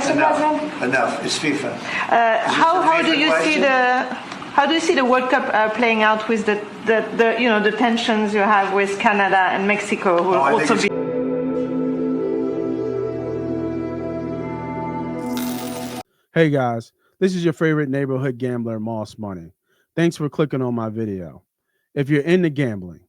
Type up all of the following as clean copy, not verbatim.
Mr. President? Enough. It's FIFA. How do you see the World Cup playing out with the the tensions you have with Canada and Mexico, who will also be? Hey guys, this is your favorite neighborhood gambler, Moss Money. Thanks for clicking on my video. If you're into gambling,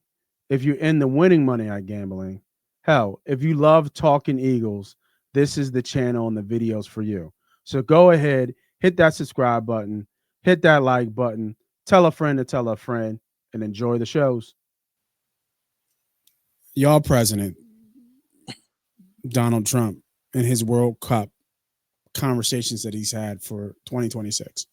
if you're into winning money at gambling, hell, if you love talking Eagles, this is the channel and the videos for you. So go ahead, hit that subscribe button, hit that like button, tell a friend to tell a friend, and enjoy the shows. Y'all president, Donald Trump, and his World Cup conversations that he's had for 2026.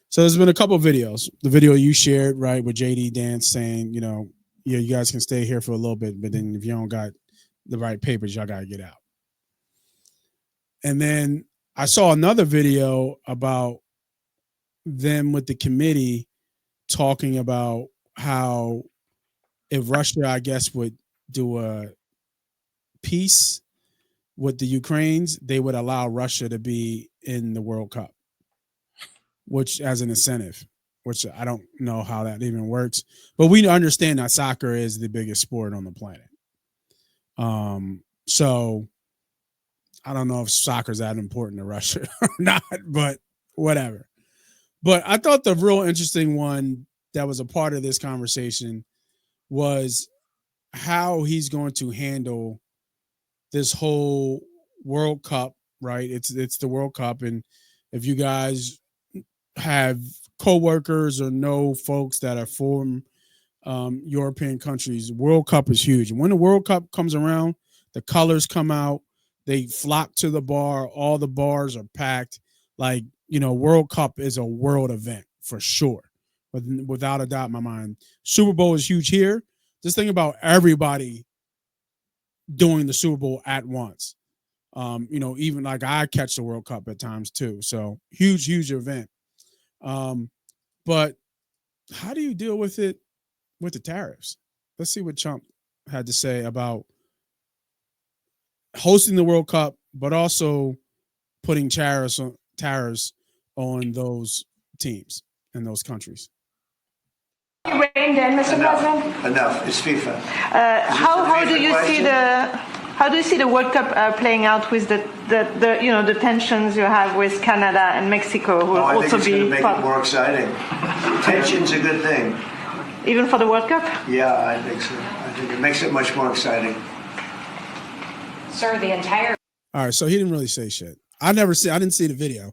So there's been a couple of videos. The video you shared, right, with JD Dance saying, yeah, you guys can stay here for a little bit, but then if you don't got the right papers, y'all got to get out. And then I saw another video about them with the committee talking about how if Russia, I guess, would do a peace with the Ukrainians, they would allow Russia to be in the World Cup, which as an incentive, which I don't know how that even works. But we understand that soccer is the biggest sport on the planet. So I don't know if soccer's that important to Russia or not, but whatever. But I thought the real interesting one that was a part of this conversation was how he's going to handle this whole World Cup, right? It's the World Cup. And if you guys have coworkers or know folks that are from European countries, World Cup is huge. And when the World Cup comes around, the colors come out, they flock to the bar, all the bars are packed. Like, World Cup is a world event for sure. But without a doubt in my mind, Super Bowl is huge here. Just think about everybody doing the Super Bowl at once. Even like I catch the World Cup at times too. So huge event. But how do you deal with it with the tariffs? Let's see what Trump had to say about hosting the World Cup, but also putting tariffs on those teams and those countries. Reined in, Mr. President? Enough. It's FIFA. How do you see the World Cup playing out with the tensions you have with Canada and Mexico, who will also be? I think it's going to make it more exciting. Tension's a good thing. Even for the World Cup? Yeah, I think so. I think it makes it much more exciting. Sir, the entire. All right, so he didn't really say shit. I didn't see the video.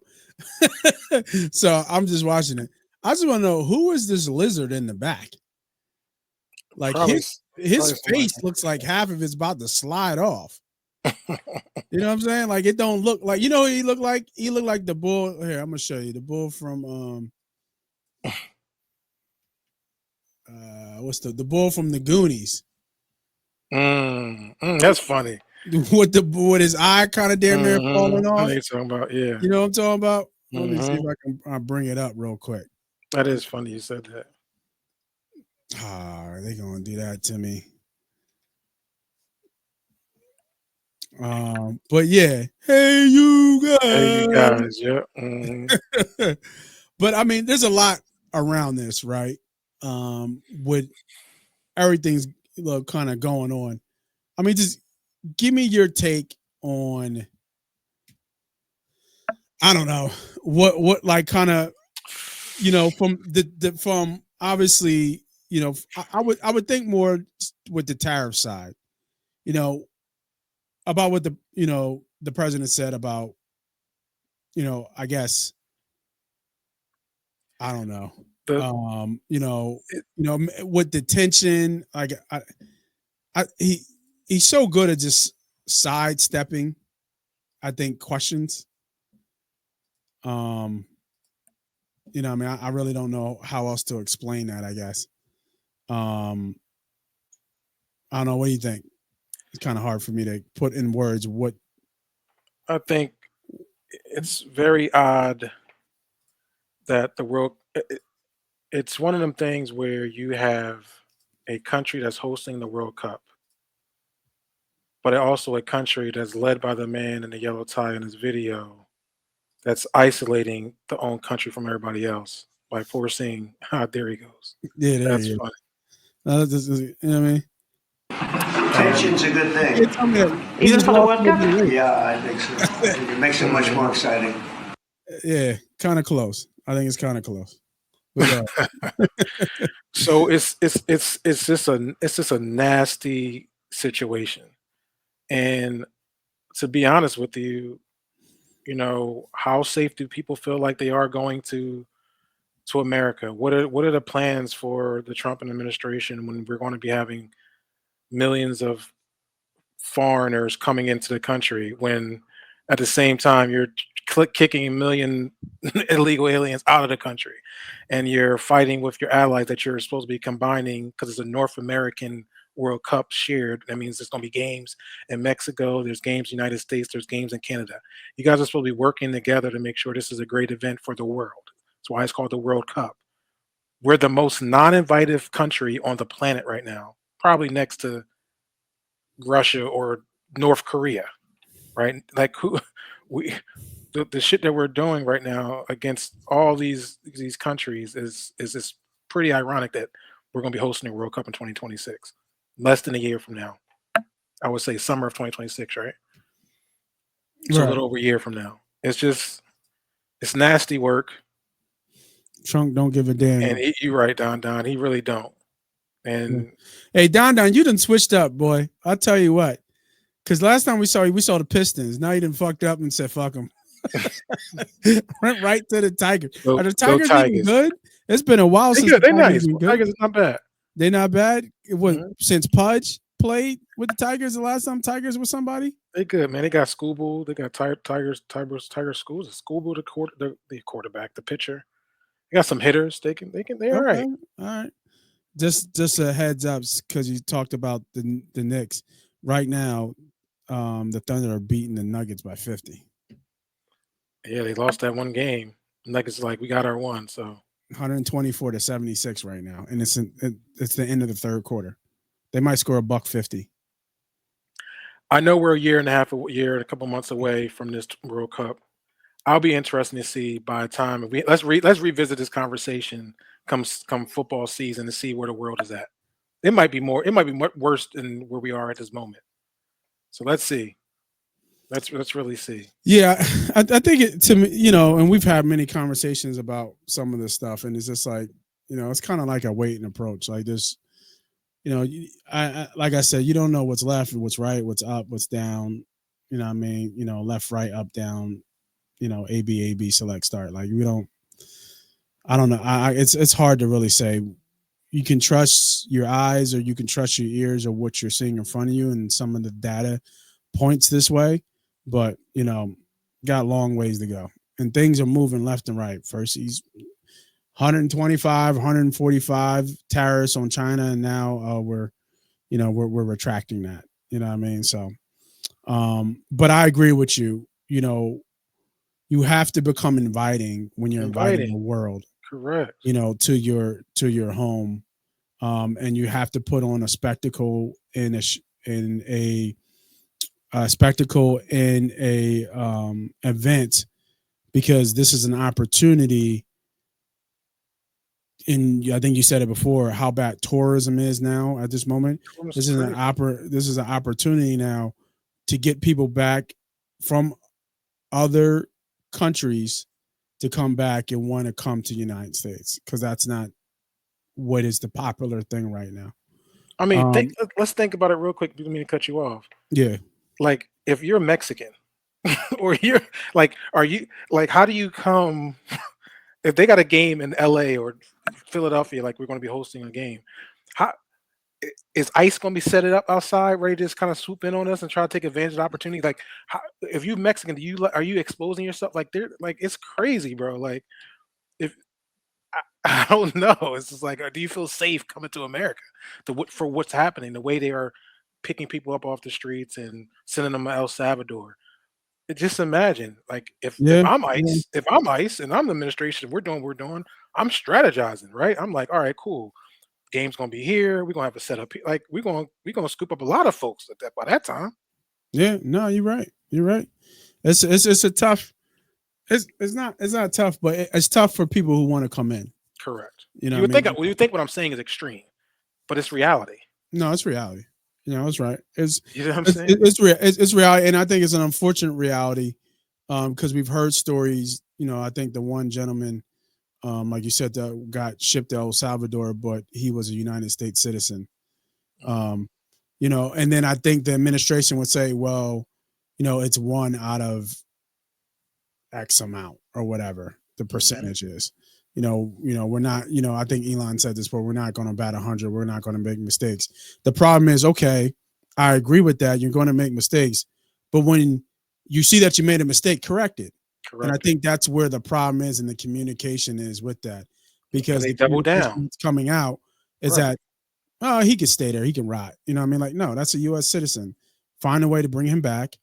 So I'm just watching it. I just want to know, who is this lizard in the back? Like his face looks like half of it's about to slide off. You know what I'm saying? Like it don't look like, who he looked like? He looked like the bull. Here, I'm gonna show you the bull from what's the bull from the Goonies? That's funny. With his eye kind of damn near falling off. I know you're talking about, yeah. You know what I'm talking about? Let me see if I can bring it up real quick. That is funny you said that. Are they gonna do that to me? But yeah, hey you guys, yeah. But I mean, there's a lot around this, right? With everything's kind of going on. I mean, just give me your take on, I don't know, what like kind of, from from obviously, I would think more with the tariff side, about what the president said about, I guess, I don't know, with the tension, like he's so good at just sidestepping, I think, questions. I really don't know how else to explain that, I guess. I don't know. What do you think? It's kind of hard for me to put in words what. I think it's very odd that the world, it's one of them things where you have a country that's hosting the World Cup, but also a country that's led by the man in the yellow tie in his video that's isolating the own country from everybody else by forcing. There he goes. Yeah, there That's he is. funny. You know what I mean? Tension's a good They thing. tell me that he Even just for the lost World Cup? maybe weight. Yeah, I think so. I think it makes it much more exciting. Yeah, kind of close. I think it's kind of close. But, So it's just a nasty situation. And to be honest with you, how safe do people feel like they are going to America? What are the plans for the Trump administration when we're going to be having millions of foreigners coming into the country when at the same time you're kicking a million illegal aliens out of the country and you're fighting with your allies that you're supposed to be combining because it's a North American World Cup shared. That means there's going to be games in Mexico, there's games in the United States, there's games in Canada. You guys are supposed to be working together to make sure this is a great event for the world. That's why it's called the World Cup. We're the most non-invited country on the planet right now, probably next to Russia or North Korea, right? Like who we the shit that we're doing right now against all these countries is pretty ironic that we're going to be hosting a World Cup in 2026, less than a year from now. I would say summer of 2026, right? So a right. little over a year from now. It's nasty work, Trump don't give a damn. and you're right, Don. He really don't. And Hey, Don, you done switched up, boy. I'll tell you what. Because last time we saw you, we saw the Pistons. Now you done fucked up and said, fuck them. Went right to the Tigers. Go- Are the go Tigers even Tigers. good? It's been a while They since good. the They're Tigers nice. been good. Tigers is not bad. They're not bad. It was Mhm. since Pudge played with the Tigers the last time Tigers was somebody. They good, man. They got Scooble. They got Tiger Schools. Scooble, the quarterback, the pitcher. They got some hitters. They're all right. All right. Just a heads up because you talked about the Knicks. Right now, the Thunder are beating the Nuggets by 50. Yeah, they lost that one game. Nuggets like we got our one. So 124 to 76 right now, and it's the end of the third quarter. They might score $150. I know we're a year and a couple months away from this World Cup. I'll be interested to see by the time let's revisit this conversation come football season to see where the world is at. It might be much worse than where we are at this moment. So let's see. Let's really see. Yeah, I think it to me, and we've had many conversations about some of this stuff, and it's just like, it's kind of like a wait and approach. Like this, I like I said, you don't know what's left, what's right, what's up, what's down. You know what I mean? Left, right, up, down. A B select start. Like we don't. I don't know. It's hard to really say. You can trust your eyes, or you can trust your ears, or what you're seeing in front of you, and some of the data points this way. But got long ways to go, and things are moving left and right. First, he's 125, 145 tariffs on China, and now we're retracting that. You know what I mean? So, but I agree with you. You have to become inviting when you're inviting the world. Correct. To your home, and you have to put on a spectacle in a spectacle in a event, because this is an opportunity. And I think you said it before, how bad tourism is now at this moment. This is an opportunity now to get people back from other countries to come back and want to come to the United States, because that's not what is the popular thing right now. I mean, let's think about it real quick. Didn't mean to cut you off. Yeah. Like if you're Mexican or you're like, are you like, how do you come if they got a game in LA or Philadelphia, like we're going to be hosting a game? How is ICE going to be set it up outside, ready to just kind of swoop in on us and try to take advantage of the opportunity? Like, if you Mexican, are you exposing yourself? Like, they're like, it's crazy, bro. Like, if I don't know, it's just like, do you feel safe coming to America for what's happening? The way they are picking people up off the streets and sending them to El Salvador. Just imagine, like, if I'm ICE and I'm the administration, we're doing, I'm strategizing, right? I'm like, all right, cool. Game's gonna be here. We're gonna have a setup. Like we're gonna scoop up a lot of folks by that time. Yeah, no, you're right. You're right. It's a tough It's not tough, but it's tough for people who want to come in. Correct. You know, You would what I think mean? you would think what I'm saying is extreme, but it's reality. No, it's reality. You know, it's right. You know what I'm It's saying? it's reality, and I think it's an unfortunate reality because we've heard stories. You know, I think the one gentleman, like you said, that got shipped to El Salvador, but he was a United States citizen. You know, and then I think the administration would say, well, you know, it's one out of X amount or whatever the percentage is. You know, we're not, you know, I think Elon said this, but we're not going to bat 100. We're not going to make mistakes. The problem is, okay, I agree with that. You're going to make mistakes, but when you see that you made a mistake, correct it. And I Correct. think that's where the problem is, and the communication is with that, because they the double down. communication that's coming out is Right. that, oh, he can stay there, he can rot. You know what I mean? Like, no, that's a U.S. citizen. Find a way to bring him back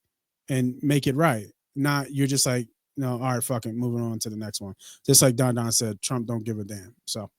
and make it right. Not you're just like, no, all right, fucking moving on to the next one. Just like Don said, Trump don't give a damn. So